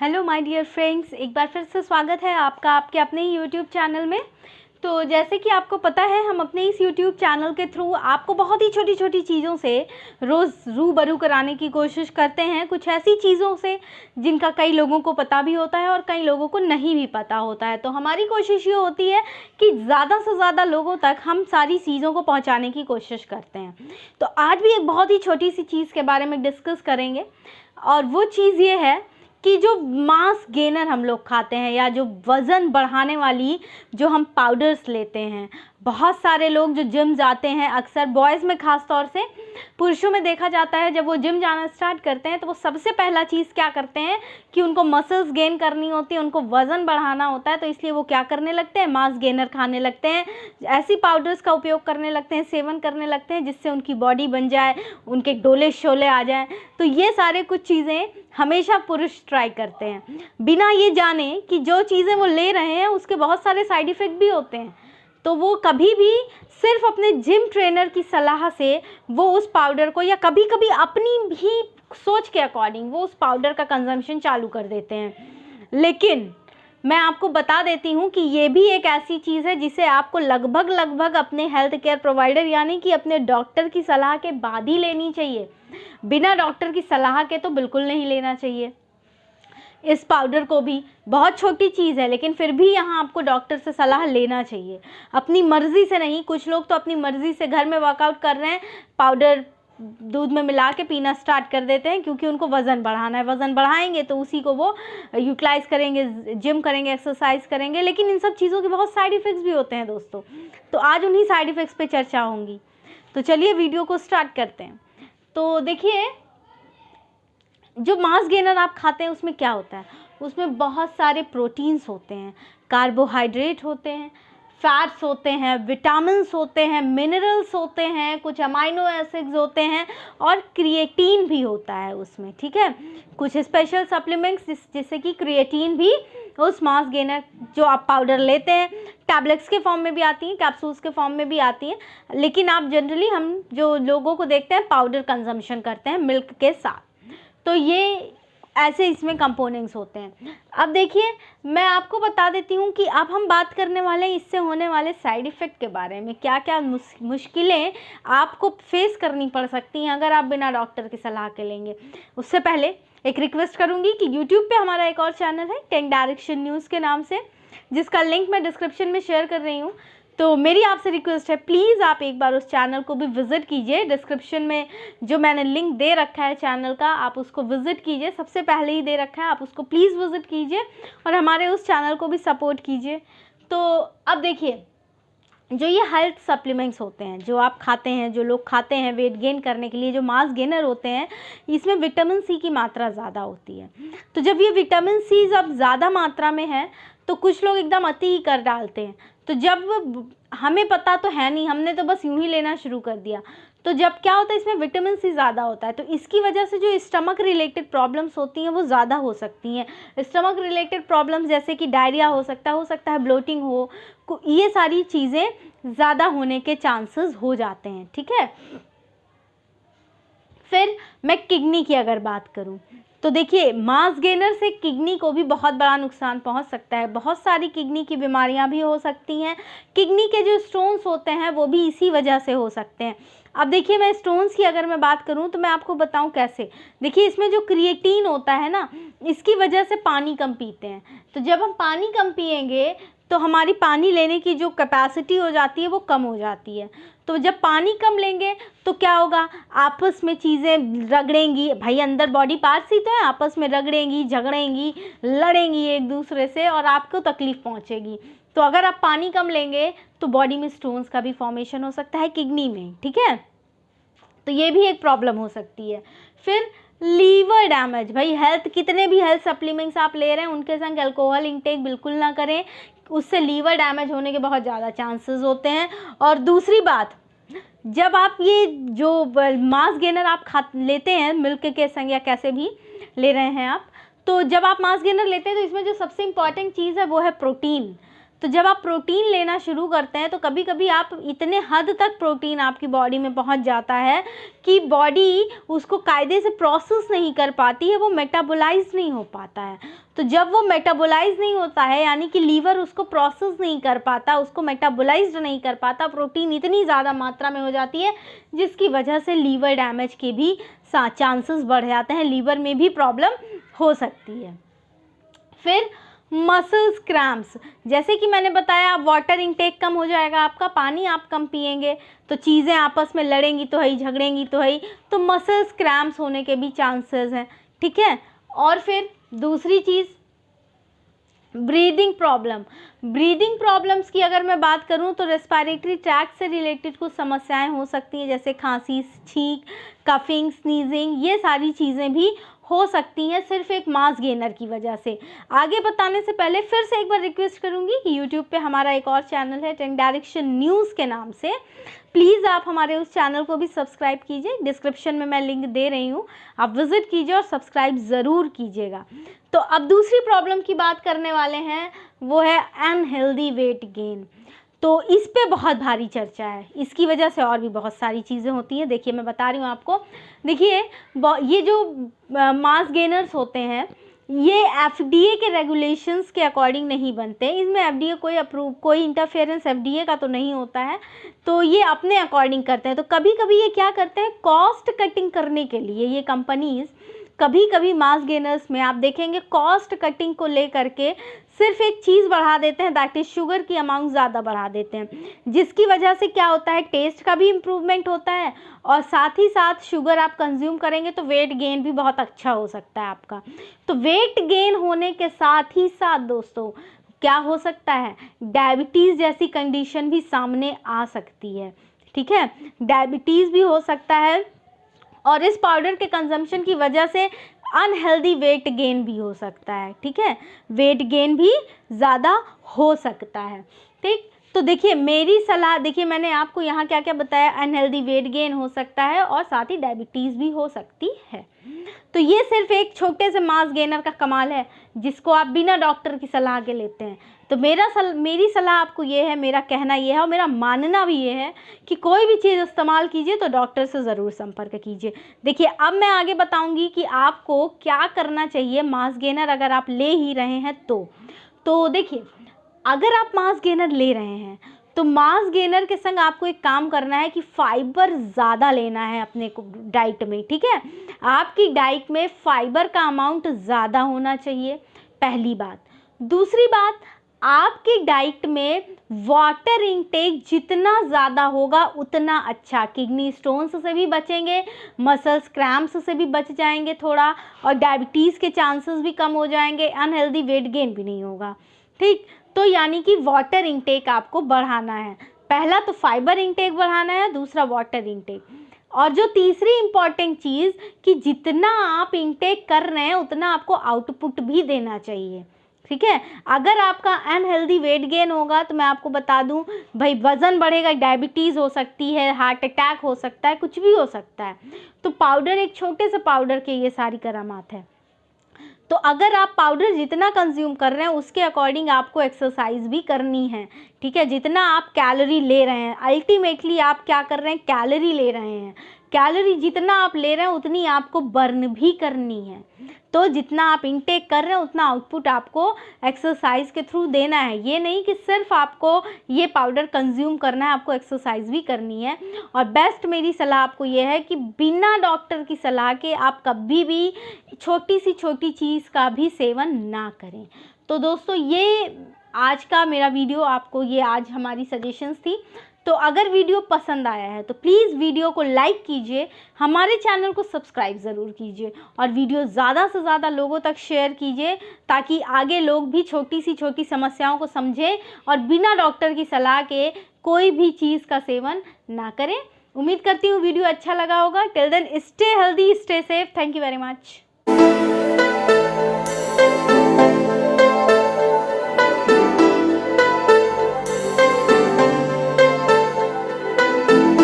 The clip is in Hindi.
हेलो माय डियर फ्रेंड्स, एक बार फिर से स्वागत है आपका आपके अपने ही यूट्यूब चैनल में। तो जैसे कि आपको पता है, हम अपने इस यूट्यूब चैनल के थ्रू आपको बहुत ही छोटी छोटी चीज़ों से रोज़ रूबरू कराने की कोशिश करते हैं। कुछ ऐसी चीज़ों से जिनका कई लोगों को पता भी होता है और कई लोगों को नहीं भी पता होता है। तो हमारी कोशिश ये होती है कि ज़्यादा से ज़्यादा लोगों तक हम सारी चीज़ों को पहुँचाने की कोशिश करते हैं। तो आज भी एक बहुत ही छोटी सी चीज़ के बारे में डिस्कस करेंगे, और वो चीज़ ये है कि जो मास गेनर हम लोग खाते हैं या जो वज़न बढ़ाने वाली जो हम पाउडर्स लेते हैं, बहुत सारे लोग जो जिम जाते हैं, अक्सर बॉयज़ में ख़ास तौर से, पुरुषों में देखा जाता है, जब वो जिम जाना स्टार्ट करते हैं तो वो सबसे पहला चीज़ क्या करते हैं कि उनको मसल्स गेन करनी होती है, उनको वज़न बढ़ाना होता है। तो इसलिए वो क्या करने लगते हैं, मास गेनर खाने लगते हैं, ऐसी पाउडर्स का उपयोग करने लगते हैं, सेवन करने लगते हैं जिससे उनकी बॉडी बन जाए, उनके डोले शोले आ जाएँ। तो ये सारे कुछ चीज़ें हमेशा पुरुष ट्राई करते हैं, बिना ये जाने कि जो चीज़ें वो ले रहे हैं उसके बहुत सारे साइड इफ़ेक्ट भी होते हैं। तो वो कभी भी सिर्फ अपने जिम ट्रेनर की सलाह से वो उस पाउडर को, या कभी कभी अपनी भी सोच के अकॉर्डिंग वो उस पाउडर का कंजम्पशन चालू कर देते हैं। लेकिन मैं आपको बता देती हूँ कि ये भी एक ऐसी चीज़ है जिसे आपको लगभग अपने हेल्थ केयर प्रोवाइडर यानी कि अपने डॉक्टर की सलाह के बाद ही लेनी चाहिए। बिना डॉक्टर की सलाह के तो बिल्कुल नहीं लेना चाहिए। इस पाउडर को भी, बहुत छोटी चीज़ है लेकिन फिर भी यहाँ आपको डॉक्टर से सलाह लेना चाहिए, अपनी मर्ज़ी से नहीं। कुछ लोग तो अपनी मर्ज़ी से घर में वर्कआउट कर रहे हैं, पाउडर दूध में मिला के पीना स्टार्ट कर देते हैं क्योंकि उनको वज़न बढ़ाना है। वज़न बढ़ाएंगे तो उसी को वो यूटिलाइज़ करेंगे, जिम करेंगे, एक्सरसाइज करेंगे, लेकिन इन सब चीज़ों के बहुत साइड इफ़ेक्ट्स भी होते हैं दोस्तों। तो आज उन्हीं साइड इफ़ेक्ट्स पे चर्चा होंगी। तो चलिए वीडियो को स्टार्ट करते हैं। तो देखिए, जो मास गेनर आप खाते हैं उसमें क्या होता है, उसमें बहुत सारे प्रोटीन्स होते हैं, कार्बोहाइड्रेट होते हैं, फैट्स होते हैं, विटामिन्स होते हैं, मिनरल्स होते हैं, कुछ अमाइनो एसिड्स होते हैं और क्रिएटिन भी होता है उसमें। ठीक है, कुछ स्पेशल सप्लीमेंट्स जैसे कि क्रिएटिन भी उस मास गेनर जो आप पाउडर लेते हैं, टैबलेट्स के फॉर्म में भी आती हैं, कैप्सूल्स के फॉर्म में भी आती हैं, लेकिन आप जनरली हम जो लोगों को देखते हैं पाउडर कंजम्पशन करते हैं मिल्क के साथ। तो ये ऐसे इसमें कंपोनेंट्स होते हैं। अब देखिए, मैं आपको बता देती हूँ कि अब हम बात करने वाले हैं इससे होने वाले साइड इफ़ेक्ट के बारे में, क्या क्या मुश्किलें आपको फेस करनी पड़ सकती हैं अगर आप बिना डॉक्टर की सलाह के लेंगे। उससे पहले एक रिक्वेस्ट करूँगी कि यूट्यूब पे हमारा एक और चैनल है टेक डायरेक्शन न्यूज़ के नाम से, जिसका लिंक मैं डिस्क्रिप्शन में शेयर कर रही हूँ। तो मेरी आपसे रिक्वेस्ट है, प्लीज़ आप एक बार उस चैनल को भी विज़िट कीजिए। डिस्क्रिप्शन में जो मैंने लिंक दे रखा है चैनल का, आप उसको विज़िट कीजिए, सबसे पहले ही दे रखा है, आप उसको प्लीज़ विज़िट कीजिए और हमारे उस चैनल को भी सपोर्ट कीजिए। तो अब देखिए, जो ये हेल्थ सप्लीमेंट्स होते हैं जो आप खाते हैं, जो लोग खाते हैं वेट गेन करने के लिए, जो मास गेनर होते हैं, इसमें विटामिन सी की मात्रा ज़्यादा होती है। तो जब ये विटामिन सी जब ज़्यादा मात्रा में है तो कुछ लोग एकदम अति ही कर डालते हैं। तो जब हमें पता तो है नहीं, हमने तो बस यूं ही लेना शुरू कर दिया। तो जब क्या होता है, इसमें विटामिन सी ज़्यादा होता है, तो इसकी वजह से जो स्टमक रिलेटेड प्रॉब्लम्स होती हैं वो ज़्यादा हो सकती हैं। स्टमक रिलेटेड प्रॉब्लम्स जैसे कि डायरिया हो सकता है ब्लोटिंग हो, ये सारी चीज़ें ज़्यादा होने के चांसेस हो जाते हैं। ठीक है, फिर मैं किडनी की अगर बात करूं तो देखिए, मास गेनर से किडनी को भी बहुत बड़ा नुकसान पहुंच सकता है। बहुत सारी किडनी की बीमारियां भी हो सकती हैं। किडनी के जो स्टोन्स होते हैं वो भी इसी वजह से हो सकते हैं। अब देखिए, मैं स्टोन्स की अगर मैं बात करूं तो मैं आपको बताऊं कैसे। देखिए, इसमें जो क्रिएटिन होता है ना, इसकी वजह से पानी कम पीते हैं। तो जब हम पानी कम पिएंगे तो हमारी पानी लेने की जो कैपेसिटी हो जाती है वो कम हो जाती है। तो जब पानी कम लेंगे तो क्या होगा, आपस में चीज़ें रगड़ेंगी, भाई अंदर बॉडी पार्ट्स ही तो है, आपस में रगड़ेंगी, झगड़ेंगी, लड़ेंगी एक दूसरे से और आपको तकलीफ़ पहुंचेगी। तो अगर आप पानी कम लेंगे तो बॉडी में स्टोन्स का भी फॉर्मेशन हो सकता है किडनी में। ठीक है, तो ये भी एक प्रॉब्लम हो सकती है। फिर लीवर डैमेज, भाई हेल्थ कितने भी हेल्थ सप्लीमेंट्स आप ले रहे हैं उनके संग अल्कोहल इंटेक बिल्कुल ना करें, उससे लीवर डैमेज होने के बहुत ज़्यादा चांसेस होते हैं। और दूसरी बात, जब आप ये जो मास गेनर आप लेते हैं मिल्क के संग या कैसे भी ले रहे हैं आप, तो जब आप मास गेनर लेते हैं तो इसमें जो सबसे इम्पॉर्टेंट चीज़ है वो है प्रोटीन। तो जब आप प्रोटीन लेना शुरू करते हैं तो कभी कभी आप इतने हद तक प्रोटीन आपकी बॉडी में पहुंच जाता है कि बॉडी उसको कायदे से प्रोसेस नहीं कर पाती है, वो मेटाबोलाइज नहीं हो पाता है। तो जब वो मेटाबोलाइज नहीं होता है, यानी कि लीवर उसको प्रोसेस नहीं कर पाता, उसको मेटाबोलाइज नहीं कर पाता, प्रोटीन इतनी ज़्यादा मात्रा में हो जाती है जिसकी वजह से लीवर डैमेज के भी चांसेस बढ़ जाते हैं, लीवर में भी प्रॉब्लम हो सकती है। फिर मसल्स क्रैम्प्स, जैसे कि मैंने बताया वाटर इनटेक कम हो जाएगा आपका, पानी आप कम पिएंगे तो चीज़ें आपस में लड़ेंगी तो है, झगड़ेंगी तो है, तो मसल्स क्रैम्प्स होने के भी चांसेस हैं, ठीक है। और फिर दूसरी चीज़ ब्रीदिंग प्रॉब्लम्स की अगर मैं बात करूं तो रेस्पिरेटरी ट्रैक्ट से रिलेटेड कुछ समस्याएं हो सकती हैं, जैसे खांसी, छींक, कफिंग, स्नीजिंग, ये सारी चीज़ें भी हो सकती हैं सिर्फ एक मास गेनर की वजह से। आगे बताने से पहले फिर से एक बार रिक्वेस्ट करूंगी कि यूट्यूब पे हमारा एक और चैनल है 10 डायरेक्शन न्यूज़ के नाम से, प्लीज़ आप हमारे उस चैनल को भी सब्सक्राइब कीजिए, डिस्क्रिप्शन में मैं लिंक दे रही हूँ, आप विज़िट कीजिए और सब्सक्राइब ज़रूर कीजिएगा। तो अब दूसरी प्रॉब्लम की बात करने वाले हैं, वो है अनहेल्दी वेट गेन। तो इस पे बहुत भारी चर्चा है, इसकी वजह से और भी बहुत सारी चीज़ें होती हैं। देखिए मैं बता रही हूँ आपको, देखिए ये जो मास गेनर्स होते हैं ये एफडीए के रेगुलेशंस के अकॉर्डिंग नहीं बनते, इसमें एफडीए कोई इंटरफेरेंस एफडीए का तो नहीं होता है, तो ये अपने अकॉर्डिंग करते हैं। तो कभी कभी ये क्या करते हैं, कॉस्ट कटिंग करने के लिए ये कंपनीज़ कभी कभी मास गेनर्स में आप देखेंगे कॉस्ट कटिंग को लेकर के सिर्फ एक चीज़ बढ़ा देते हैं, दैट इज़ शुगर की अमाउंट ज़्यादा बढ़ा देते हैं, जिसकी वजह से क्या होता है, टेस्ट का भी इम्प्रूवमेंट होता है और साथ ही साथ शुगर आप कंज्यूम करेंगे तो वेट गेन भी बहुत अच्छा हो सकता है आपका। तो वेट गेन होने के साथ ही साथ दोस्तों क्या हो सकता है, डायबिटीज़ जैसी कंडीशन भी सामने आ सकती है, ठीक है, डायबिटीज़ भी हो सकता है और इस पाउडर के कंजम्पशन की वजह से अनहेल्दी वेट गेन भी हो सकता है, ठीक है, वेट गेन भी ज़्यादा हो सकता है, ठीक। तो देखिए मेरी सलाह, देखिए मैंने आपको यहाँ क्या क्या बताया, अनहेल्दी वेट गेन हो सकता है और साथ ही डायबिटीज़ भी हो सकती है। तो ये सिर्फ एक छोटे से मास गेनर का कमाल है जिसको आप बिना डॉक्टर की सलाह के लेते हैं। तो मेरी सलाह आपको ये है, मेरा कहना ये है और मेरा मानना भी ये है कि कोई भी चीज़ इस्तेमाल कीजिए तो डॉक्टर से ज़रूर संपर्क कीजिए। देखिए अब मैं आगे बताऊंगी कि आपको क्या करना चाहिए मास गेनर अगर आप ले ही रहे हैं तो देखिए अगर आप मास गेनर ले रहे हैं तो मास गेनर के संग आपको एक काम करना है कि फाइबर ज़्यादा लेना है अपने को डाइट में, ठीक है, आपकी डाइट में फाइबर का अमाउंट ज़्यादा होना चाहिए, पहली बात। दूसरी बात, आपकी डाइट में वाटर इनटेक जितना ज़्यादा होगा उतना अच्छा, किडनी स्टोन्स से भी बचेंगे, मसल्स क्रैम्प्स से भी बच जाएंगे थोड़ा, और डायबिटीज़ के चांसेस भी कम हो जाएंगे, अनहेल्दी वेट गेन भी नहीं होगा, ठीक। तो यानी कि वाटर इनटेक आपको बढ़ाना है, पहला तो फाइबर इनटेक बढ़ाना है, दूसरा वाटर इनटेक, और जो तीसरी इम्पॉर्टेंट चीज़ कि जितना आप इनटेक कर रहे हैं उतना आपको आउटपुट भी देना चाहिए, ठीक है। अगर आपका अनहेल्दी वेट गेन होगा तो मैं आपको बता दूं भाई वज़न बढ़ेगा, डायबिटीज़ हो सकती है, हार्ट अटैक हो सकता है, कुछ भी हो सकता है। तो पाउडर, एक छोटे से पाउडर के ये सारी करामात है। तो अगर आप पाउडर जितना कंज्यूम कर रहे हैं उसके अकॉर्डिंग आपको एक्सरसाइज भी करनी है, ठीक है, जितना आप कैलोरी ले रहे हैं, अल्टीमेटली आप क्या कर रहे हैं, कैलोरी ले रहे हैं, कैलोरी जितना आप ले रहे हैं उतनी आपको बर्न भी करनी है। तो जितना आप इनटेक कर रहे हैं उतना आउटपुट आपको एक्सरसाइज के थ्रू देना है, ये नहीं कि सिर्फ आपको ये पाउडर कंज्यूम करना है, आपको एक्सरसाइज भी करनी है। और बेस्ट मेरी सलाह आपको ये है कि बिना डॉक्टर की सलाह के आप कभी भी छोटी सी छोटी चीज़ का भी सेवन ना करें। तो दोस्तों ये आज का मेरा वीडियो, आपको ये आज हमारी सजेशंस थी। तो अगर वीडियो पसंद आया है तो प्लीज़ वीडियो को लाइक कीजिए, हमारे चैनल को सब्सक्राइब ज़रूर कीजिए और वीडियो ज़्यादा से ज़्यादा लोगों तक शेयर कीजिए ताकि आगे लोग भी छोटी सी छोटी समस्याओं को समझें और बिना डॉक्टर की सलाह के कोई भी चीज़ का सेवन ना करें। उम्मीद करती हूँ वीडियो अच्छा लगा होगा। Till then stay healthy, stay safe. Thank you very much.